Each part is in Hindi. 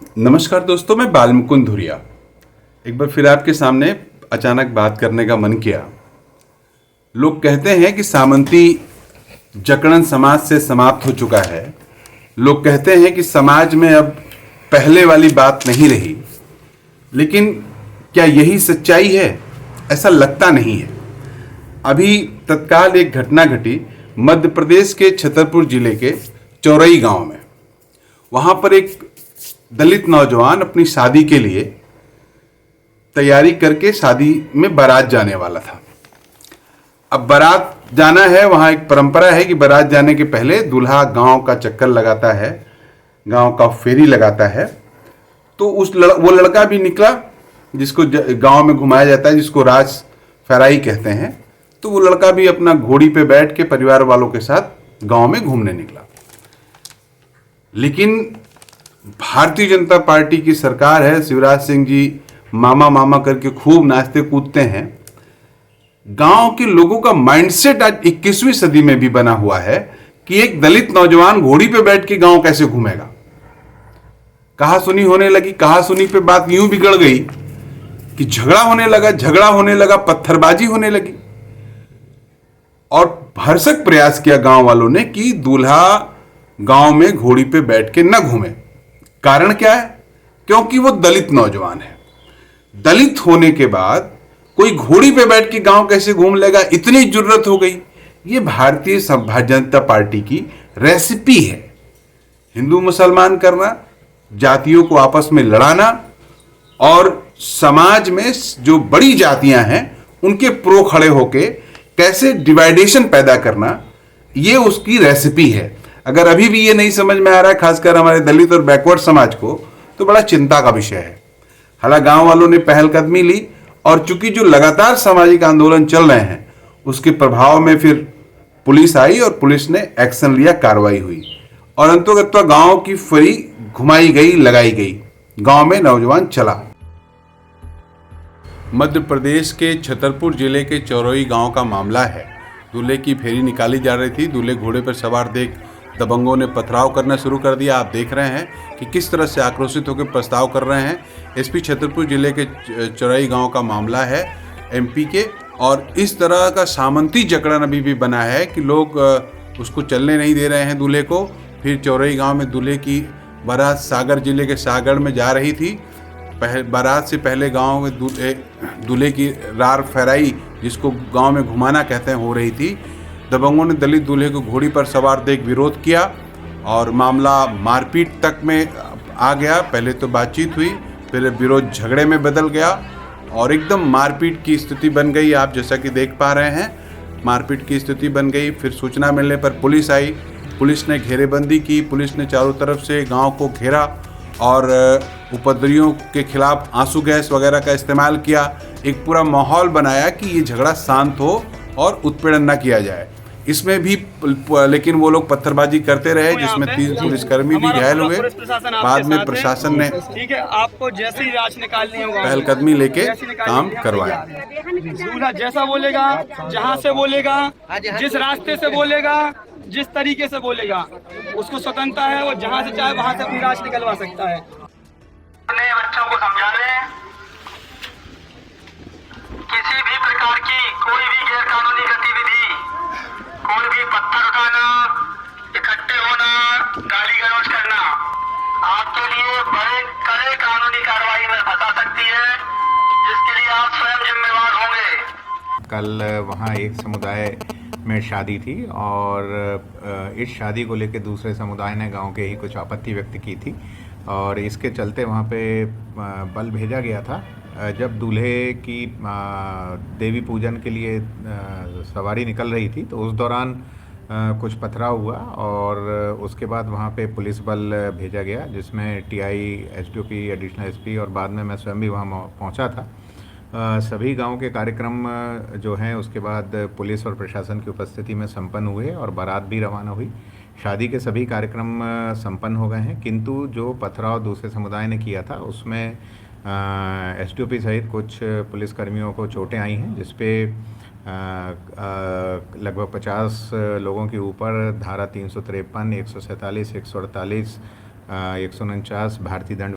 नमस्कार दोस्तों, मैं बालमुकुंद धुरिया एक बार फिर आपके सामने अचानक बात करने का मन किया। लोग कहते हैं कि सामंती जकड़न समाज से समाप्त हो चुका है। लोग कहते हैं कि समाज में अब पहले वाली बात नहीं रही, लेकिन क्या यही सच्चाई है? ऐसा लगता नहीं है। अभी तत्काल एक घटना घटी मध्य प्रदेश के छतरपुर जिले के चौरई गांव में। वहां पर एक दलित नौजवान अपनी शादी के लिए तैयारी करके शादी में बारात जाने वाला था। अब बारात जाना है, वहां एक परंपरा है कि बारात जाने के पहले दूल्हा गांव का चक्कर लगाता है, गांव का फेरी लगाता है। तो वो लड़का भी निकला जिसको गांव में घुमाया जाता है, जिसको राज फेराई कहते हैं। तो वो लड़का भी अपना घोड़ी पे बैठ के परिवार वालों के साथ गांव में घूमने निकला। लेकिन भारतीय जनता पार्टी की सरकार है, शिवराज सिंह जी मामा मामा करके खूब नाचते कूदते हैं। गांव के लोगों का माइंडसेट आज 21वीं सदी में भी बना हुआ है कि एक दलित नौजवान घोड़ी पे बैठ के गांव कैसे घूमेगा। कहा सुनी होने लगी। कहा सुनी पे बात यूं बिगड़ गई कि झगड़ा होने लगा, पत्थरबाजी होने लगी। और भरसक प्रयास किया गांव वालों ने कि दूल्हा गांव में घोड़ी पे बैठ के न घूमे। कारण क्या है? क्योंकि वो दलित नौजवान है। दलित होने के बाद कोई घोड़ी पे बैठ के गांव कैसे घूम लेगा, इतनी जुर्रत हो गई। ये भारतीय जनता पार्टी की रेसिपी है। हिंदू मुसलमान करना, जातियों को आपस में लड़ाना और समाज में जो बड़ी जातियां हैं उनके प्रो खड़े होके कैसे डिवाइडेशन पैदा करना, ये उसकी रेसिपी है। अगर अभी भी ये नहीं समझ में आ रहा है, खासकर हमारे दलित और बैकवर्ड समाज को, तो बड़ा चिंता का विषय है। हालांकि गांव वालों ने पहलकदमी ली और चूंकि जो लगातार सामाजिक आंदोलन चल रहे हैं उसके प्रभाव में फिर पुलिस आई और पुलिस ने एक्शन लिया, कार्रवाई हुई और अंततः गांव की फरी घुमाई गई, लगाई गई। गांव में नौजवान चला। मध्य प्रदेश के छतरपुर जिले के चौरई गांव का मामला है। दूल्हे की फेरी निकाली जा रही थी। दूल्हे घोड़े पर सवार देख दबंगों ने पथराव करना शुरू कर दिया। आप देख रहे हैं कि किस तरह से आक्रोशित होकर प्रस्ताव कर रहे हैं। एसपी छतरपुर जिले के चौरई गांव का मामला है, एमपी के। और इस तरह का सामंती जकड़न अभी भी बना है कि लोग उसको चलने नहीं दे रहे हैं दूल्हे को। फिर चौरई गांव में दूल्हे की बारात सागर जिले के सागड़ में जा रही थी। बारात से पहले गांव में दूल्हे की रार फेराई, जिसको गांव में घुमाना कहते हैं, हो रही थी। दबंगों ने दलित दूल्हे को घोड़ी पर सवार देख विरोध किया और मामला मारपीट तक में आ गया। पहले तो बातचीत हुई, फिर विरोध झगड़े में बदल गया और एकदम मारपीट की स्थिति बन गई। आप जैसा कि देख पा रहे हैं, मारपीट की स्थिति बन गई। फिर सूचना मिलने पर पुलिस आई। पुलिस ने घेरेबंदी की। पुलिस ने चारों तरफ से गांव को घेरा और उपद्रवियों के खिलाफ आंसू गैस वगैरह का इस्तेमाल किया। एक पूरा माहौल बनाया कि ये झगड़ा शांत हो और उत्पीड़न न किया जाए। इसमें भी लेकिन वो लोग पत्थरबाजी करते रहे, जिसमें 3 पुलिसकर्मी भी घायल हुए। बाद में प्रशासन ने ठीक है, आपको जैसे ही राज निकालनी होगा पहलकदमी लेके काम करवाया। दूल्हा जैसा बोलेगा, जहाँ से बोलेगा, जिस रास्ते से बोलेगा, जिस तरीके से बोलेगा, उसको स्वतंत्रता है। वो जहाँ से चाहे वहाँ से अपनी राज निकलवा सकता है। बच्चों को समझा रहे, किसी भी प्रकार की कोई भी गैर कानूनी गतिविधि, कोई भी पत्थर उठाना, इकट्ठे होना, गाली गलौज करना आपके लिए बड़े कड़े कानूनी कार्रवाई में फंसा सकती है, जिसके लिए आप स्वयं जिम्मेवार होंगे। कल वहाँ एक समुदाय में शादी थी और इस शादी को लेकर दूसरे समुदाय ने गांव के ही कुछ आपत्ति व्यक्त की थी और इसके चलते वहाँ पे बल भेजा गया था। जब दूल्हे की देवी पूजन के लिए सवारी निकल रही थी तो उस दौरान कुछ पथराव हुआ और उसके बाद वहाँ पे पुलिस बल भेजा गया, जिसमें टीआई, एसडीओपी, एडिशनल एसपी और बाद में मैं स्वयं भी वहाँ पहुँचा था। सभी गांव के कार्यक्रम जो हैं उसके बाद पुलिस और प्रशासन की उपस्थिति में संपन्न हुए और बारात भी रवाना हुई। शादी के सभी कार्यक्रम संपन्न हो गए हैं, किंतु जो पथराव दूसरे समुदाय ने किया था उसमें एसडीओपी सहित कुछ पुलिसकर्मियों को चोटें आई हैं, जिसपे लगभग 50 लोगों के ऊपर धारा 353, 147, 148, 149 भारतीय दंड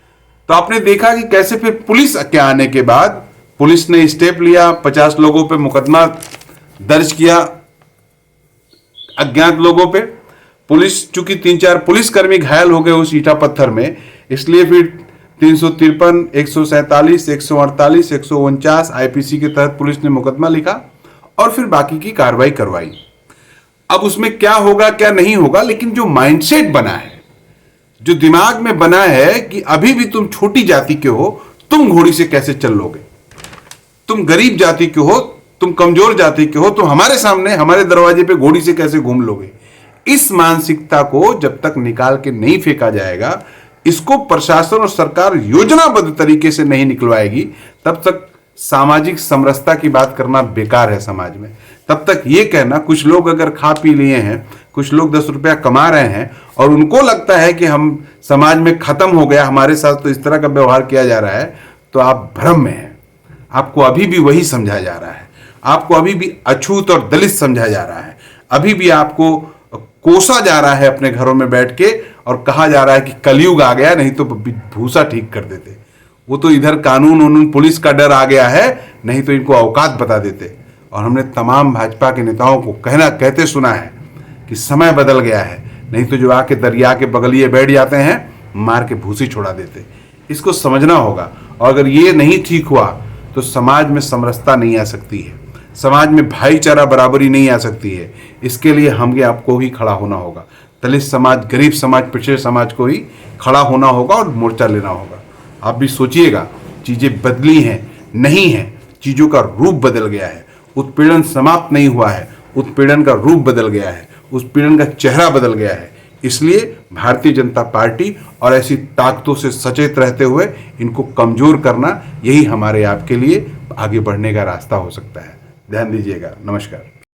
तो आपने देखा कि कैसे फिर पुलिस के आने के बाद पुलिस ने स्टेप लिया, 50 लोगों पे मुकदमा दर्ज किया, अज्ञात लोगों पे। पुलिस, चूंकि 3-4 पुलिसकर्मी घायल हो गए उस ईटा पत्थर में, इसलिए फिर 353, 147, 148, 149 आईपीसी के तहत पुलिस ने मुकदमा लिखा और फिर बाकी की कार्रवाई करवाई। अब उसमें क्या होगा क्या नहीं होगा, लेकिन जो माइंडसेट बना है, जो दिमाग में बना है कि अभी भी तुम छोटी जाति के हो, तुम घोड़ी से कैसे चल लोगे, तुम गरीब जाति के हो, तुम कमजोर जाति के हो, तो हमारे सामने हमारे दरवाजे पे घोड़ी से कैसे घूम लोगे। इस मानसिकता को जब तक निकाल के नहीं फेंका जाएगा, इसको प्रशासन और सरकार योजनाबद्ध तरीके से नहीं निकलवाएगी, तब तक सामाजिक समरसता की बात करना बेकार है समाज में। तब तक ये कहना, कुछ लोग अगर खा पी लिए हैं, कुछ लोग 10 रुपया कमा रहे हैं और उनको लगता है कि हम समाज में खत्म हो गया, हमारे साथ तो इस तरह का व्यवहार किया जा रहा है, तो आप भ्रम में हैं। आपको अभी भी वही समझा जा रहा है, आपको अभी भी अछूत और दलित समझा जा रहा है, अभी भी आपको कोसा जा रहा है अपने घरों में बैठ के और कहा जा रहा है कि कलयुग आ गया, नहीं तो भूसा ठीक कर देते। वो तो इधर कानून पुलिस का डर आ गया है, नहीं तो इनको औकात बता देते। और हमने तमाम भाजपा के नेताओं को कहते सुना है कि समय बदल गया है, नहीं तो जो आके दरिया के बगलिए बैठ जाते हैं, मार के भूसी छोड़ा देते। इसको समझना होगा, और अगर ये नहीं ठीक हुआ तो समाज में समरसता नहीं आ सकती है, समाज में भाईचारा बराबरी नहीं आ सकती है। इसके लिए हमें आपको ही खड़ा होना होगा, दलित समाज, गरीब समाज, पिछड़े समाज को ही खड़ा होना होगा और मोर्चा लेना होगा। आप भी सोचिएगा, चीजें बदली हैं नहीं हैं, चीजों का रूप बदल गया है, उत्पीड़न समाप्त नहीं हुआ है, उत्पीड़न का रूप बदल गया है, उत्पीड़न का चेहरा बदल गया है। इसलिए भारतीय जनता पार्टी और ऐसी ताकतों से सचेत रहते हुए इनको कमजोर करना, यही हमारे आपके लिए आगे बढ़ने का रास्ता हो सकता है। ध्यान दीजिएगा। नमस्कार।